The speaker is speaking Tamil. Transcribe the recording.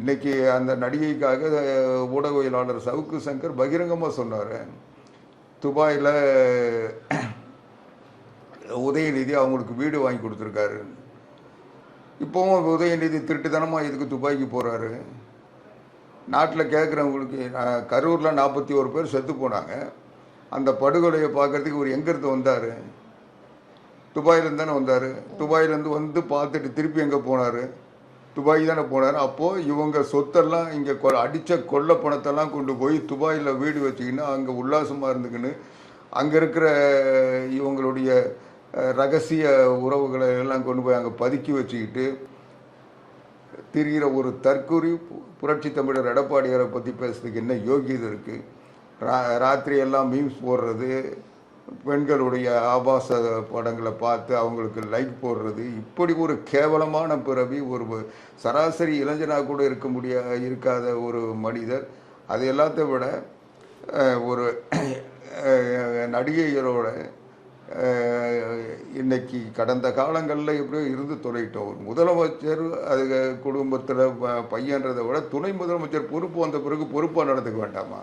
இன்னைக்கு அந்த நடிகைக்காக ஊடகவியலாளர் சவுக்கு சங்கர் பகிரங்கமாக சொன்னார், துபாயில் உதயநிதி அவங்களுக்கு வீடு வாங்கி கொடுத்துருக்காரு. இப்போவும் உதயநிதி திருட்டுத்தனமாக இதுக்கு துபாய்க்கு போகிறாரு. நாட்டில் கேட்குறவங்களுக்கு கரூரில் 41 பேர் செத்து போனாங்க. அந்த படுகொலையை பார்க்குறதுக்கு இவர் எங்கேருந்து வந்தார்? துபாயிலேருந்து தானே வந்தார். துபாயிலேருந்து வந்து பார்த்துட்டு திருப்பி எங்கே போனார்? துபாய் தானே போனார். அப்போது இவங்க சொத்தெல்லாம் இங்கே அடித்த கொள்ள பணத்தெல்லாம் கொண்டு போய் துபாயில் வீடு வச்சுக்கின்னு அங்கே உல்லாசமாக இருந்துக்கின்னு அங்கே இருக்கிற இவங்களுடைய ரகசிய உறவுகளை எல்லாம் கொண்டு போய் அங்கே பதுக்கி வச்சுக்கிட்டு திரிகிற ஒரு தற்கூரி புரட்சி தமிழர் எடப்பாடியாரை பற்றி பேசுறதுக்கு என்ன யோகியது இருக்குது? ராத்திரி எல்லாம் மீம்ஸ் போடுறது, பெண்களுடைய ஆபாச படங்களை பார்த்து அவங்களுக்கு லைக் போடுறது, இப்படி ஒரு கேவலமான பிறவி ஒரு சராசரி இளைஞனாக கூட இருக்காத ஒரு மனிதர். அது எல்லாத்தை விட ஒரு நடிகைகளோட இன்னைக்கு கடந்த காலங்களில் எப்படியோ இருந்து தொலைட்டோம். ஒரு முதலமைச்சர் அது குடும்பத்தில் பையன்றதை விட துணை முதலமைச்சர் பொறுப்பு வந்த பிறகு பொறுப்பாக நடந்துக்க வேண்டாமா?